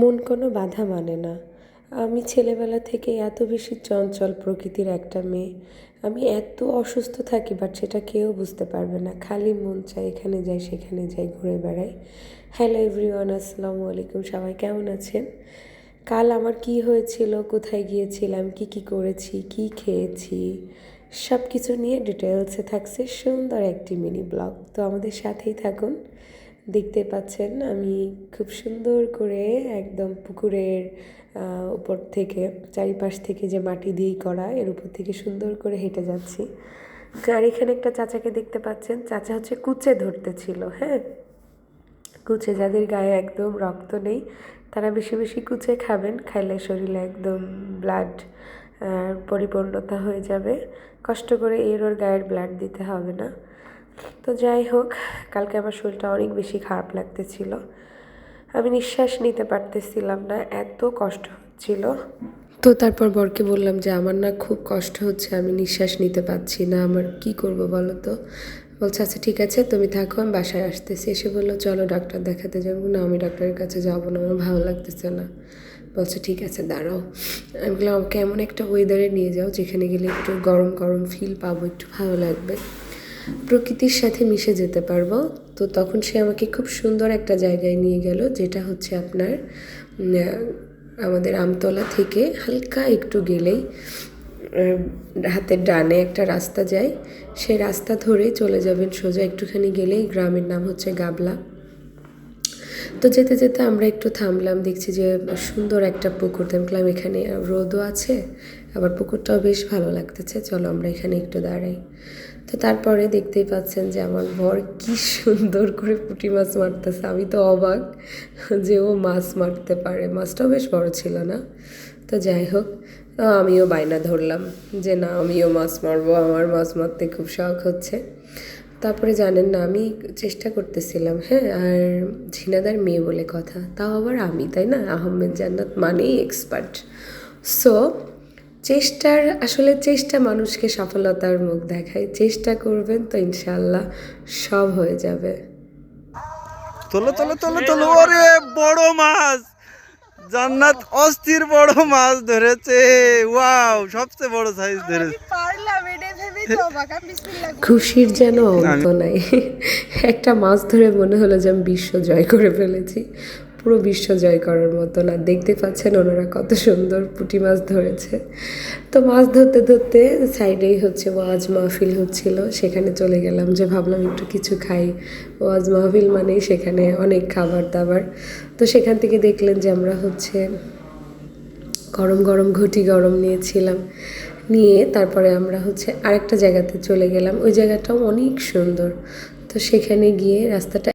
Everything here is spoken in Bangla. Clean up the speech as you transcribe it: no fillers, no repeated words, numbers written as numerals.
মন কোনো বাধা মানে না। আমি ছেলেবেলা থেকে এত বেশি চঞ্চল প্রকৃতির একটা মেয়ে। আমি এত অসুস্থ থাকি বাট সেটা কেউ বুঝতে পারবে না। খালি মন চায় এখানে যাই সেখানে যাই, ঘুরে বেড়াই। হ্যালো এভরিওয়ান, আসসালামু আলাইকুম। সবাই কেমন আছেন? কাল আমার কি হয়েছিল, কোথায় গিয়েছিলাম, কি করেছি, কি খেয়েছি, সব কিছু নিয়ে ডিটেলসে থাকছে সুন্দর একটি মিনি ব্লগ। তো আমাদের সাথেই থাকুন। দেখতে পাচ্ছেন আমি খুব সুন্দর করে একদম পুকুরের উপর থেকে, চারিপাশ থেকে যে মাটি দিয়েই করা, এর উপর থেকে সুন্দর করে হেঁটে যাচ্ছি। আর এখানে একটা চাচাকে দেখতে পাচ্ছেন। চাচা হচ্ছে কুচে ধরতেছিল। হ্যাঁ, কুচে যাদের গায়ে একদম রক্ত নেই তারা বেশি বেশি কুচে খাবেন, খাইলে শরীরে একদম ব্লাড পরিপূর্ণতা হয়ে যাবে। কষ্ট করে ওর গায়ের ব্লাড দিতে হবে না। তো যাই হোক, কালকে আমার শরীরটা অনেক বেশি খারাপ লাগতেছিল। আমি নিঃশ্বাস নিতে পারতেছিলাম না, এত কষ্ট হচ্ছিল। তো তারপর বরকে বললাম যে আমার না খুব কষ্ট হচ্ছে, আমি নিঃশ্বাস নিতে পারছি না, আমার কি করব বলো তো। বলছে আচ্ছা ঠিক আছে তুমি থাকো, আমি বাসায় আসতেছি। এসে বললো চলো ডাক্তার দেখাতে যাবো। না, আমি ডাক্তারের কাছে যাবো না, আমার ভালো লাগতেছে না। বলছে ঠিক আছে দাঁড়াও। আমি বললাম আমাকে এমন একটা ওয়েদারে নিয়ে যাও যেখানে গেলে একটু গরম গরম ফিল পাবো, একটু ভালো লাগবে, প্রকৃতির সাথে মিশে যেতে পারবো। তো তখন সে আমাকে খুব সুন্দর একটা জায়গায় নিয়ে গেল, যেটা হচ্ছে আপনার আমাদের আমতলা থেকে হালকা একটু গেলেই হাতের ডানে একটা রাস্তা যায়, সেই রাস্তা ধরেই চলে যাবেন সোজা। একটুখানি গেলেই গ্রামের নাম হচ্ছে গাবলা। তো যেতে যেতে আমরা একটু থামলাম, দেখছি যে সুন্দর একটা পুকুর। দেখলাম এখানে রোদও আছে, আবার পুকুরটাও বেশ ভালো লাগতেছে, চলো আমরা এখানে একটু দাঁড়াই। তো তারপরে দেখতেই পাচ্ছেন যে আমার বর কি সুন্দর করে পুঁটি মাছ মারতেছে। আমি তো অবাক যে ও মাছ মারতে পারে, মাছটাও বেশ বড় ছিল না। তো যাই হোক, আমিও বায়না ধরলাম যে না আমিও মাছ মারবো, আমার মাছ মারতে খুব শখ হচ্ছে। তারপরে জানেন না, আমি চেষ্টা করতেছিলাম, হ্যাঁ, আর ঝিনাদার মেয়ে বলে কথা, তাও আবার আমি, তাই না, আহমেদ জান্নাত মানেই এক্সপার্ট। সো চেষ্টা মানুষকে সফলতার মুখ দেখায়। চেষ্টা করবেন তো ইনশাল্লাহ সব হয়ে যাবে। তোলো তোলো তোলো তোলো, ওরে বড় মাছ! জান্নাত অস্থির বড় মাছ ধরেছে। ওয়াও, সবচেয়ে বড় সাইজ ধরেছে। খুশির যেন অন্ত নাই। একটা মাছ ধরে মনে হলো যে আমি বিশ্ব জয় করে ফেলেছি। পুরো বিশ্ব জয় করার মতো না। দেখতে পাচ্ছেন ওনারা কত সুন্দর পুঁটি মাছ ধরেছে। তো মাছ ধরতে ধরতে সাইডেই হচ্ছে ওয়াজ মাহফিল হচ্ছিল, সেখানে চলে গেলাম, যে ভাবলাম একটু কিছু খাই। ওয়াজ মাহফিল মানেই সেখানে অনেক খাবার দাবার। তো সেখান থেকে দেখলেন যে আমরা হচ্ছে গরম গরম ঘটি গরম নিয়েছিলাম। নিয়ে তারপরে আমরা হচ্ছে আরেকটা জায়গাতে চলে গেলাম, ওই জায়গাটাও অনেক সুন্দর। তো সেখানে গিয়ে রাস্তাটা